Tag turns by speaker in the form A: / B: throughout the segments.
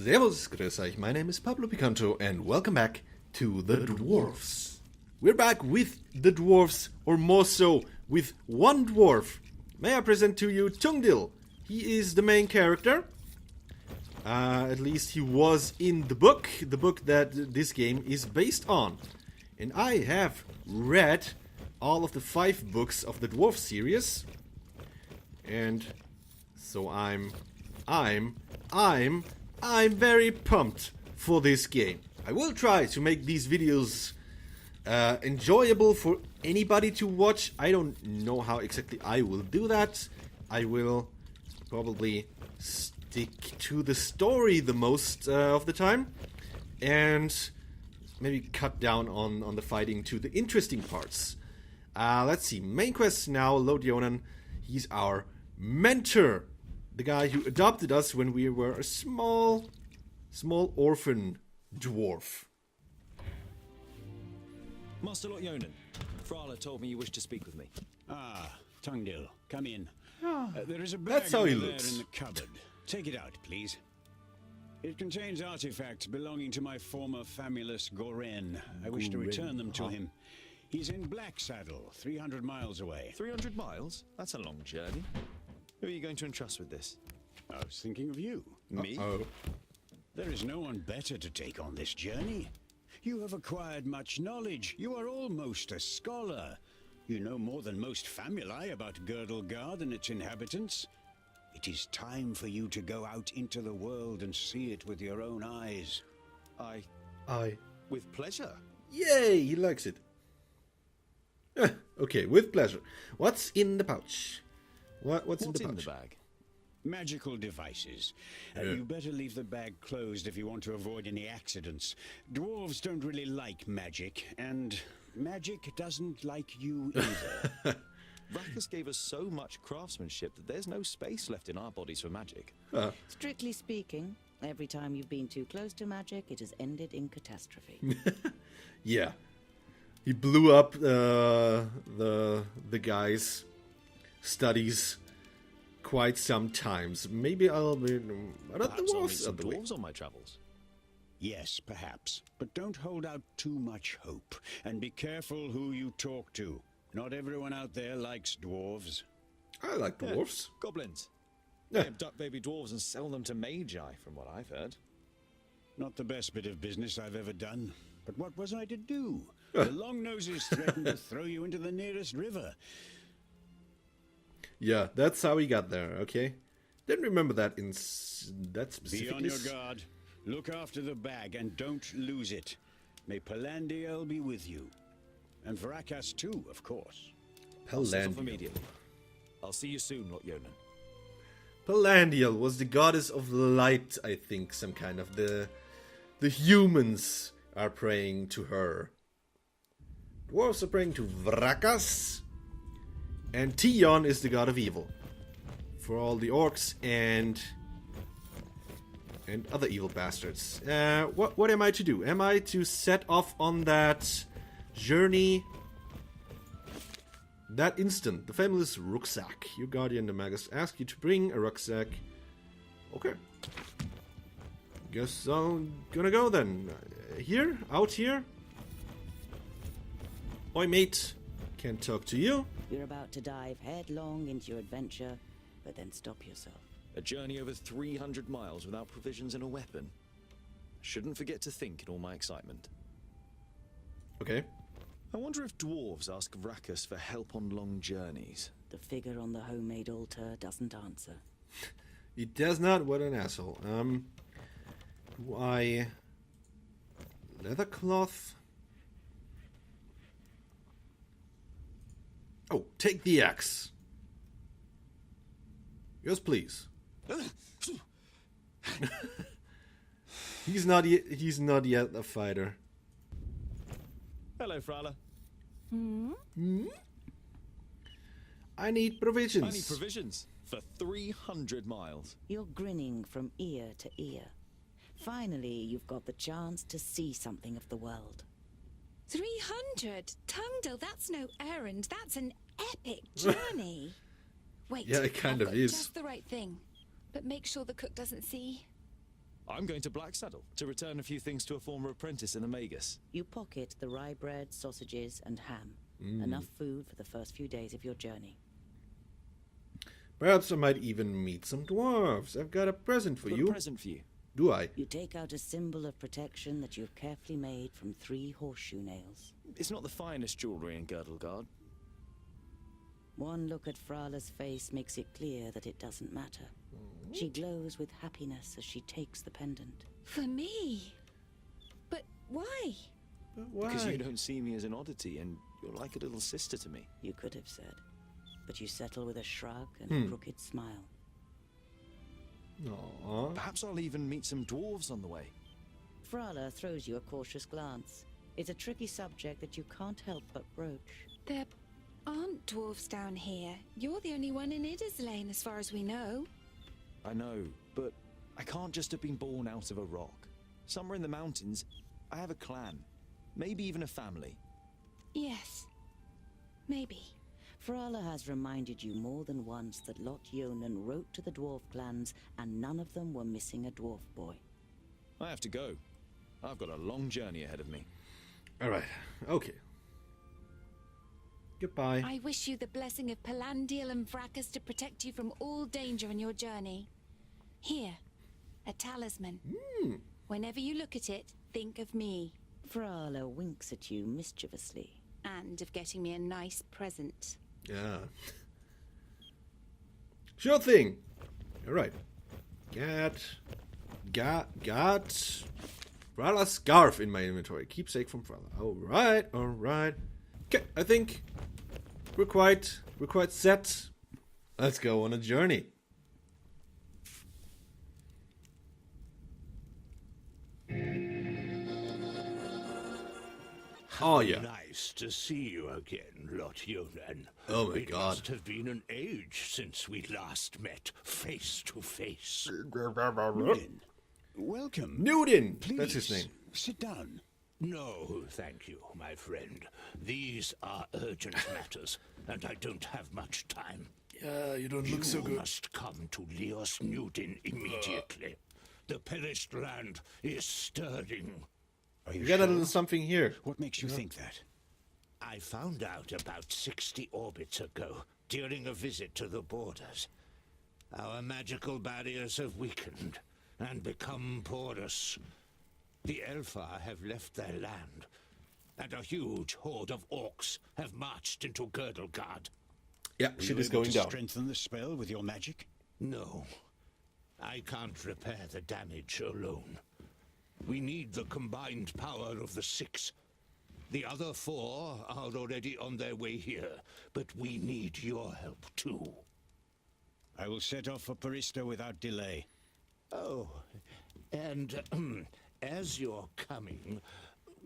A: Servus, grüß euch, my name is Pablo Picanto and welcome back to the Dwarves. We're back with the Dwarves, or more so, with one dwarf. May I present to you Tungdil. He is the main character. At least he was in the book that this game is based on. And I have read all of the 5 books of the Dwarf series. And so I'm very pumped for this game. I will try to make these videos enjoyable for anybody to watch. I don't know how exactly I will do that. I will probably stick to the story the most of the time. And maybe cut down on the fighting to the interesting parts. Let's see. Main quest now, Lodionan. He's our mentor. The guy who adopted us when we were a small orphan dwarf.
B: Master Lodionan, Frala told me you wished to speak with me.
C: Ah, Tungdil, come in. There is a bag
A: That's how he
C: over there
A: looks.
C: in the cupboard. Take it out, please. It contains artifacts belonging to my former famulus Goren. I wish to return them to him. He's in Black Saddle, 300 miles away.
B: 300 miles? That's a long journey. Who are you going to entrust with this?
C: I was thinking of you.
B: Me?
A: Oh.
C: There is no one better to take on this journey. You have acquired much knowledge. You are almost a scholar. You know more than most famuli about Girdlegard and its inhabitants. It is time for you to go out into the world and see it with your own eyes.
A: I.
B: With pleasure.
A: Yay, he likes it. Okay, with pleasure. What's in the pouch? What's in the pouch?
B: bag?
C: Magical devices.
A: Yeah.
C: You better leave the bag closed if you want to avoid any accidents. Dwarves don't really like magic, and magic doesn't like you either.
B: Rakus gave us so much craftsmanship that there's no space left in our bodies for magic.
D: Strictly speaking, every time you've been too close to magic, it has ended in catastrophe.
A: Yeah. He blew up the guy's studies quite some times. Maybe I'll be...
B: Perhaps I'll meet some dwarves on my travels.
C: Yes, perhaps. But don't hold out too much hope. And be careful who you talk to. Not everyone out there likes dwarves.
A: I like dwarves.
B: Goblins.
A: Yeah.
B: They abduct baby dwarves and sell them to magi, from what I've heard.
C: Not the best bit of business I've ever done. But what was I to do? The Longnoses threatened to throw you into the nearest river.
A: Yeah, that's how he got there, okay? Didn't remember that that specifically.
C: Be on your guard. Look after the bag and don't lose it. May Palandiel be with you. And Varakas too, of course.
B: I'll set off
A: Palandiel.
B: immediately. I'll see you soon, Lodionan.
A: Palandiel was the goddess of light, I think, some kind of. The humans are praying to her. Dwarves are praying to Vrakas. And Tion is the god of evil. For all the orcs and other evil bastards. What am I to do? Am I to set off on that journey? That instant, the famous rucksack. Your guardian, the magus, asked you to bring a rucksack. Okay. Guess I'm gonna go then. Here? Out here? Oi, mate. Can't talk to you.
D: You're about to dive headlong into your adventure, but then stop yourself.
B: A journey over 300 miles without provisions and a weapon. Shouldn't forget to think in all my excitement.
A: Okay.
B: I wonder if dwarves ask Vrakus for help on long journeys.
D: The figure on the homemade altar doesn't answer.
A: He does not. What an asshole. Do I... Leather cloth? Oh, take the axe. Yes, please. He's not yet a fighter.
B: Hello, Frala.
A: I need provisions.
B: I need provisions for 300 miles.
D: You're grinning from ear to ear. Finally, you've got the chance to see something of the world.
E: 300? Tungdil, that's no errand. That's an epic journey. Wait,
A: Yeah, it kind
E: I've
A: of
E: got
A: is.
E: just the right thing. But make sure the cook doesn't see.
B: I'm going to Blacksaddle to return a few things to a former apprentice in the Magus.
D: You pocket the rye bread, sausages, and ham. Enough food for the first few days of your journey.
A: Perhaps I might even meet some dwarves. I've got a present for
B: Got
A: you.
B: a present for you.
A: Do I?
D: You take out a symbol of protection that you've carefully made from 3 horseshoe nails.
B: It's not the finest jewellery in Girdlegard.
D: One look at Frala's face makes it clear that it doesn't matter. She glows with happiness as she takes the pendant.
E: For me? But why?
A: But why?
B: Because you don't see me as an oddity, and you're like a little sister to me.
D: You could have said. But you settle with a shrug and a crooked smile.
A: Aww.
B: Perhaps I'll even meet some dwarves on the way.
D: Frala throws you a cautious glance. It's a tricky subject that you can't help but broach.
E: There aren't dwarves down here. You're the only one in Idderslane, as far as we know.
B: I know, but I can't just have been born out of a rock. Somewhere in the mountains, I have a clan. Maybe even a family.
E: Yes. Maybe.
D: Frala has reminded you more than once that Lot Yonan wrote to the dwarf clans, and none of them were missing a dwarf boy.
B: I have to go. I've got a long journey ahead of me.
A: Alright, okay. Goodbye.
E: I wish you the blessing of Palandial and Vracus to protect you from all danger in your journey. Here, a talisman. Whenever you look at it, think of me.
D: Frala winks at you mischievously.
E: And of getting me a nice present.
A: Yeah. Sure thing. Alright. Got Frala's scarf in my inventory. Keepsake from Frala. Alright. Okay, I think we're quite set. Let's go on a journey. Oh yeah.
F: Nice to see you again, Lot Yonan.
A: Oh my
F: It
A: God.
F: must have been an age since we last met face to face.
C: Newton, welcome.
A: Newton!
C: Please,
A: That's his name.
C: sit down.
F: No, thank you, my friend. These are urgent matters, and I don't have much time.
A: Yeah, you don't
F: You must come to Leos Newton immediately. The perished land is stirring.
C: Are you
A: You got a
C: sure?
A: little something here.
C: What makes you think that?
F: I found out about 60 orbits ago, during a visit to the borders. Our magical barriers have weakened and become porous. The Elfar have left their land, and a huge horde of orcs have marched into Girdlegard.
A: Yeah,
C: Were
A: shit
C: you
A: is
C: able
A: going
C: to
A: down.
C: strengthen the spell with your magic?
F: No, I can't repair the damage alone. We need the combined power of the 6. The other 4 are already on their way here, but we need your help too.
C: I will set off for Parista without delay.
F: Oh, and as you're coming,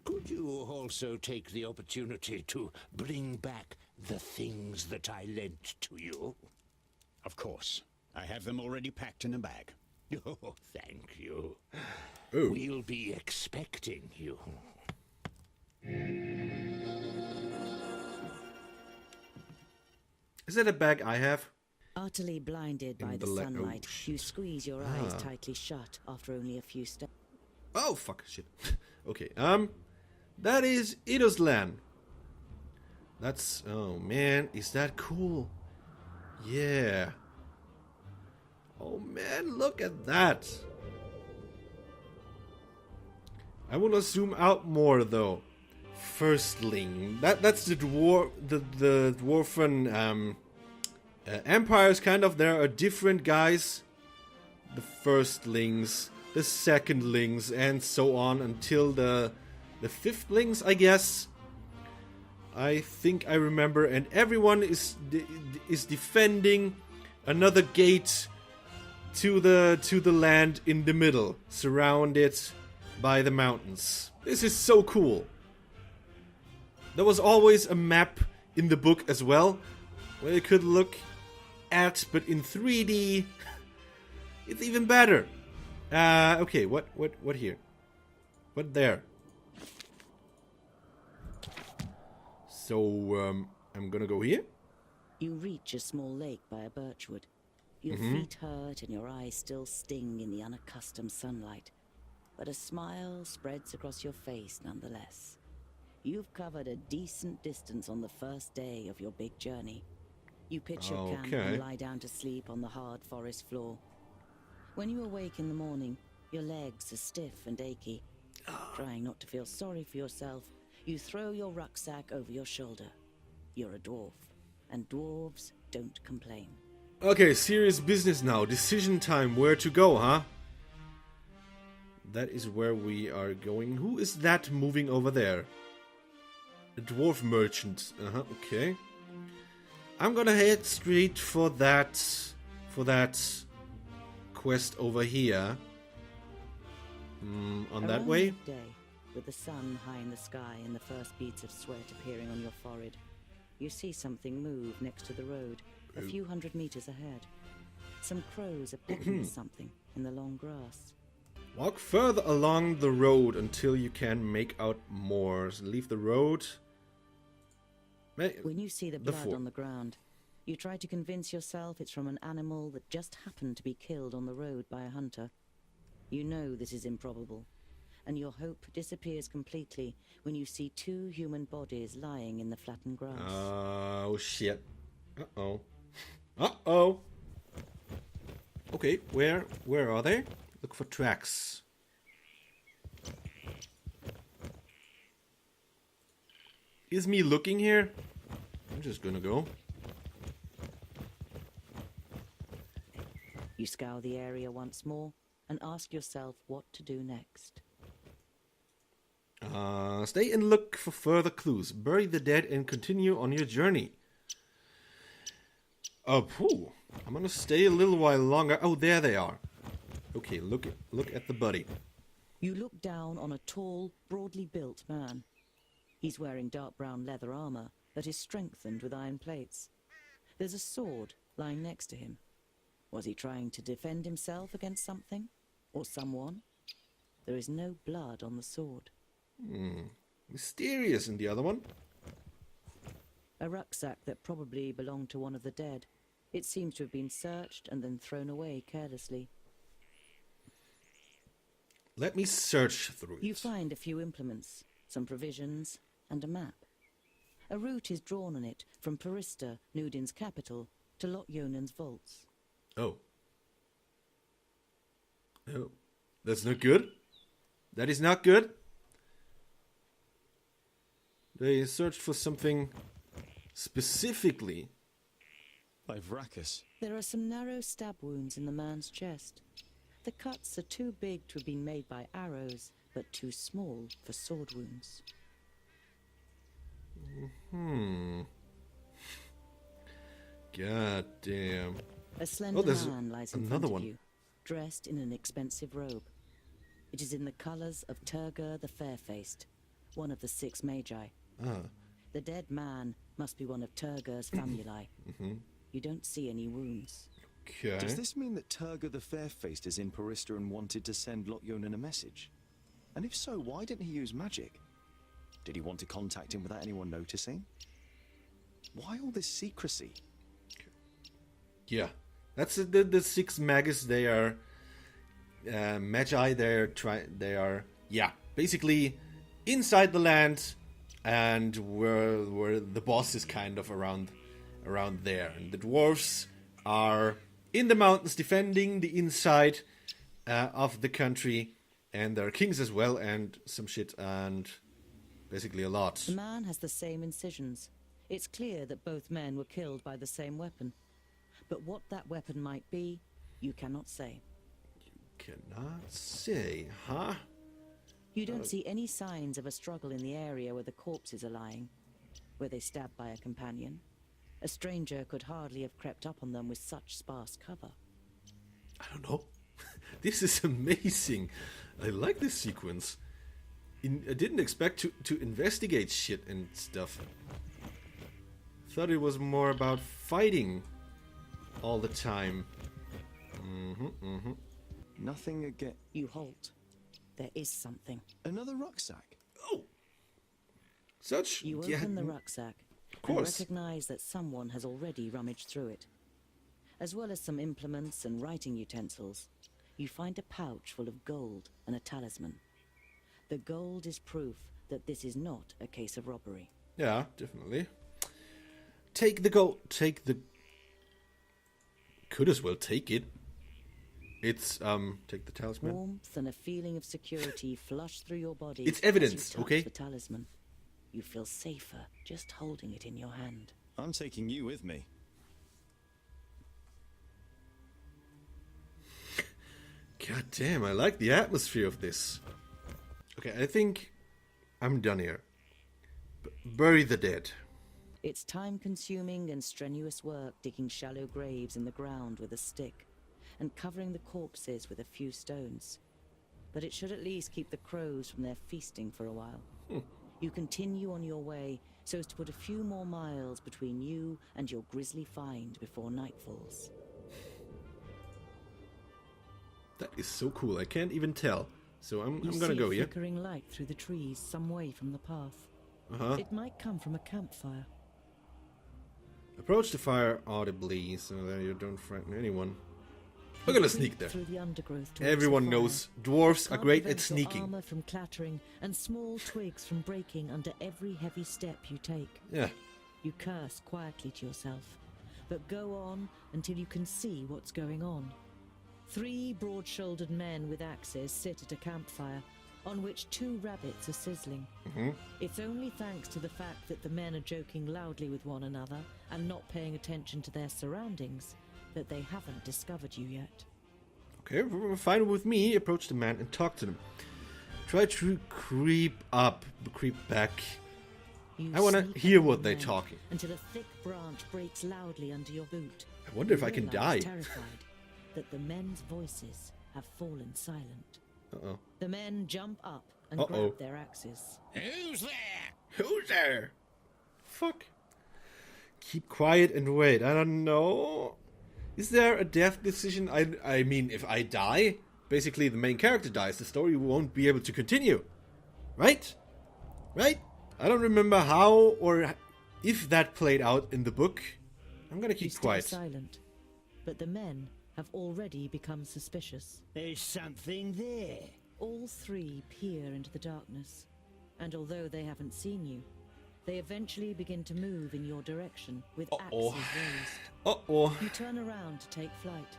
F: could you also take the opportunity to bring back the things that I lent to you?
C: Of course. I have them already packed in a bag.
F: Oh, thank you.
A: Oh.
F: We'll be expecting you.
A: Is that a bag I have?
D: Utterly blinded by
A: In
D: the
A: the
D: sunlight,
A: oh,
D: you
A: shit.
D: squeeze your eyes tightly shut after only a few steps.
A: Oh, fuck, shit. Okay, that is Idderslane. That's, oh man, is that cool? Yeah. Oh man, look at that. I want to zoom out more though. Firstling. That's the dwarven empires kind of. There are different guys. The firstlings, the secondlings, and so on until the fifthlings, I guess. I think I remember, and everyone is defending another gate to the land in the middle, surrounded by the mountains. This is so cool. There was always a map in the book as well, where you could look at, but in 3D, it's even better. Okay, what here? What there? So, I'm gonna go here.
D: You reach a small lake by a birchwood. Your feet hurt and your eyes still sting in the unaccustomed sunlight. But a smile spreads across your face nonetheless. You've covered a decent distance on the first day of your big journey. You pitch your camp and lie down to sleep on the hard forest floor. When you awake in the morning, your legs are stiff and achy. Trying not to feel sorry for yourself, you throw your rucksack over your shoulder. You're a dwarf, and dwarves don't complain.
A: Okay, serious business now. Decision time. Where to go, huh? That is where we are going. Who is that moving over there? A dwarf merchant. Okay. I'm gonna head straight for that quest over here. On that way?
D: Day, with the sun high in the sky and the first beads of sweat appearing on your forehead, you see something move next to the road, a few hundred meters ahead. Some crows are pecking at something in the long grass.
A: Walk further along the road until you can make out more. Leave the road.
D: When you see the blood on the ground, you try to convince yourself it's from an animal that just happened to be killed on the road by a hunter. You know this is improbable, and your hope disappears completely when you see two human bodies lying in the flattened grass.
A: Oh, shit. Uh-oh. Uh-oh. Okay, where are they? Look for tracks. Is me looking here? I'm just gonna go.
D: You scour the area once more and ask yourself what to do next.
A: Stay and look for further clues. Bury the dead and continue on your journey. I'm gonna stay a little while longer. Oh, there they are. Okay, look at the body.
D: You look down on a tall, broadly built man. He's wearing dark brown leather armor that is strengthened with iron plates. There's a sword lying next to him. Was he trying to defend himself against something? Or someone? There is no blood on the sword.
A: Mysterious in the other one.
D: A rucksack that probably belonged to one of the dead. It seems to have been searched and then thrown away carelessly.
A: Let me search through it.
D: You find a few implements, some provisions, and a map. A route is drawn on it from Parista, Nudin's capital, to Lotyonen's vaults.
A: Oh. Oh. That's not good. That is not good. They searched for something specifically.
B: By Vrachus.
D: There are some narrow stab wounds in the man's chest. The cuts are too big to have been made by arrows, but too small for sword wounds.
A: God damn.
D: A slender man lies in front
A: another
D: of you, dressed in an expensive robe. It is in the colors of Turgur the Fair-Faced, one of the 6 magi. The dead man must be one of Turgur's famuli. You don't see any wounds.
A: Okay.
B: Does this mean that Turgur the Fair-Faced is in Parista and wanted to send Lotyonen a message? And if so, why didn't he use magic? Did he want to contact him without anyone noticing? Why all this secrecy?
A: Yeah. That's the 6 magus. They are magi. They are basically inside the land, and where the boss is kind of around there, and the dwarves are in the mountains defending the inside of the country, and there are kings as well, and some shit, and basically a lot.
D: The man has the same incisions. It's clear that both men were killed by the same weapon. But what that weapon might be, you cannot say.
A: Cannot say, huh?
D: You don't see any signs of a struggle in the area where the corpses are lying. Were they stabbed by a companion? A stranger could hardly have crept up on them with such sparse cover.
A: I don't know. This is amazing. I like this sequence. I didn't expect to investigate shit and stuff. Thought it was more about fighting all the time.
B: Nothing again.
D: You halt. There is something.
B: Another rucksack.
A: Oh! Such...
D: You open the rucksack
A: of course.
D: and recognize that someone has already rummaged through it. As well as some implements and writing utensils, you find a pouch full of gold and a talisman. The gold is proof that this is not a case of robbery.
A: Yeah, definitely. Take the gold. Take the... Could as well take it. It's, take the talisman.
D: Warmth and a feeling of security flush through your body.
A: It's
D: as you
A: evidence,
D: touch
A: okay?
D: the talisman. You feel safer just holding it in your hand.
B: I'm taking you with me.
A: God damn, I like the atmosphere of this. Okay, I think I'm done here. Bury the dead.
D: It's time-consuming and strenuous work digging shallow graves in the ground with a stick and covering the corpses with a few stones. But it should at least keep the crows from their feasting for a while. You continue on your way so as to put a few more miles between you and your grisly find before night falls.
A: That is so cool, I can't even tell. So I'm
D: You
A: gonna
D: see
A: go
D: a
A: here.
D: flickering light through the trees some way from the path.
A: Uh-huh.
D: It might come from a campfire.
A: Approach the fire audibly so that you don't frighten anyone. I'm gonna sneak there.
D: Through the undergrowth towards
A: Everyone
D: the fire.
A: knows dwarves are
D: Can't
A: great at
D: prevent your
A: sneaking.
D: armor from clattering and small twigs from breaking under every heavy step you take.
A: Yeah.
D: You curse quietly to yourself, but go on until you can see what's going on. 3 broad-shouldered men with axes sit at a campfire on which 2 rabbits are sizzling. It's only thanks to the fact that the men are joking loudly with one another and not paying attention to their surroundings that they haven't discovered you yet.
A: Okay, fine with me. Approach the man and talk to them. Try to creep back.
D: You
A: I wanna
D: sneak
A: hear
D: up on
A: what
D: the
A: they're
D: men
A: talking.
D: until a thick branch breaks loudly under your boot.
A: I wonder if
D: You
A: I can
D: realize,
A: die.
D: terrified, that the men's voices have fallen silent.
A: Uh-oh.
D: The men jump up and
A: Uh-oh.
D: grab their axes.
C: Who's there?
A: Who's there? Fuck. Keep quiet and wait. I don't know. Is there a death decision? I mean, if I die, basically the main character dies. The story won't be able to continue. Right? Right? I don't remember how or if that played out in the book. I'm gonna
D: You
A: keep
D: stay
A: quiet.
D: silent, but the men have already become suspicious.
F: There's something there.
D: All 3 peer into the darkness, and although they haven't seen you, they eventually begin to move in your direction with
A: Uh-oh.
D: axes raised.
A: Uh-oh.
D: You turn around to take flight.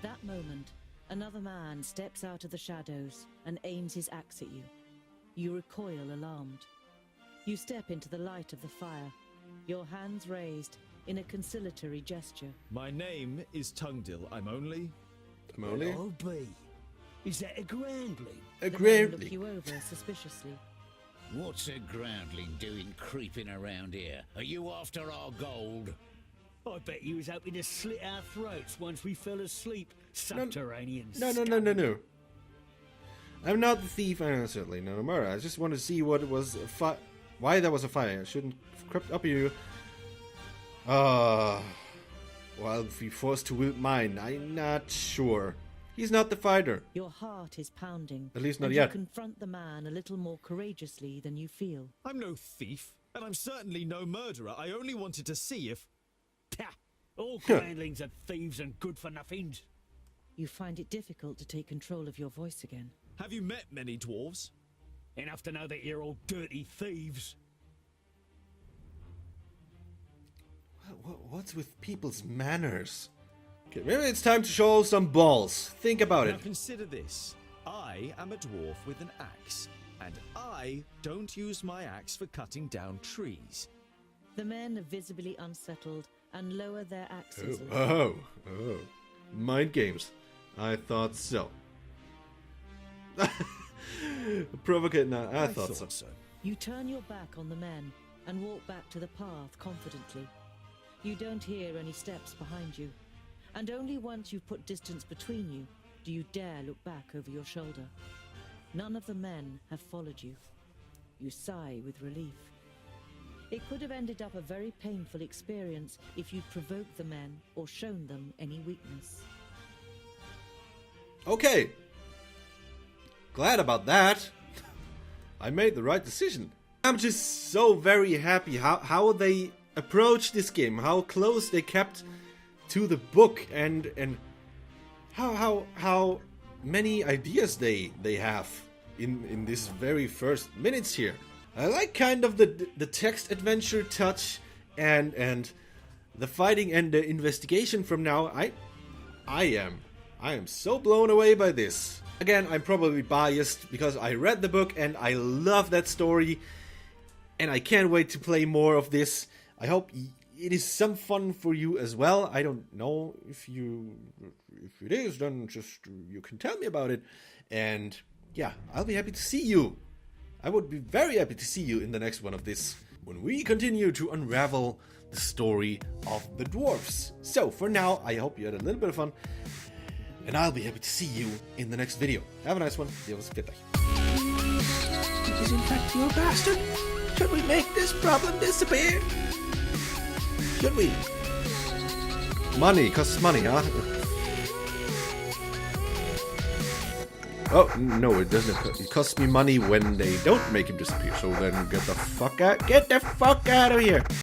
D: That moment, another man steps out of the shadows and aims his axe at you. You recoil alarmed. You step into the light of the fire, your hands raised in a conciliatory gesture.
G: My name is Tungdil. I'm only...
F: Oh, B. Is that a groundling?
A: A
D: The men look
A: groundling.
D: you over suspiciously.
C: What's a groundling doing creeping around here? Are you after our gold?
F: I bet you was hoping to slit our throats once we fell asleep, subterranean
A: No. I'm not the thief. I'm certainly not a murderer. I just want to see what it was. Why there was a fire. I shouldn't have crept up here. Well, if we forced to wield mine, I'm not sure. He's not the fighter.
D: Your heart is pounding.
A: At least not
D: and
A: yet.
D: You confront the man a little more courageously than you feel.
G: I'm no thief, and I'm certainly no murderer. I only wanted to see if...
F: Pah! All groundlings are thieves and good-for-nothings.
D: You find it difficult to take control of your voice again.
G: Have you met many dwarves?
F: Enough to know that you're all dirty thieves.
A: What's with people's manners? Okay, maybe it's time to show some balls. Think about
G: Now
A: it.
G: consider this. I am a dwarf with an axe, and I don't use my axe for cutting down trees.
D: The men are visibly unsettled and lower their axes. a little.
A: Oh. Mind games. I thought so. Provocate now. I thought so.
D: You turn your back on the men and walk back to the path confidently. You don't hear any steps behind you, and only once you've put distance between you do you dare look back over your shoulder. None of the men have followed you. You sigh with relief. It could have ended up a very painful experience if you'd provoked the men or shown them any weakness.
A: Okay. Glad about that. I made the right decision. I'm just so very happy how they approached this game, how close they kept to the book and how many ideas they have in this very first minutes here. I like kind of the text adventure touch and the fighting and the investigation from now. I am so blown away by this. Again, I'm probably biased because I read the book and I love that story, and I can't wait to play more of this. I hope it is some fun for you as well. I don't know if it is, then just you can tell me about it. And yeah, I'll be happy to see you. I would be very happy to see you in the next one of this, when we continue to unravel the story of the dwarves. So for now, I hope you had a little bit of fun, and I'll be happy to see you in the next video. Have a nice one. It was good.
F: It is in fact you, bastard. Should we make this problem disappear? Should we?
A: Money, costs money, huh? Oh, no, it doesn't. It costs me money when they don't make him disappear. So then get the fuck out of here.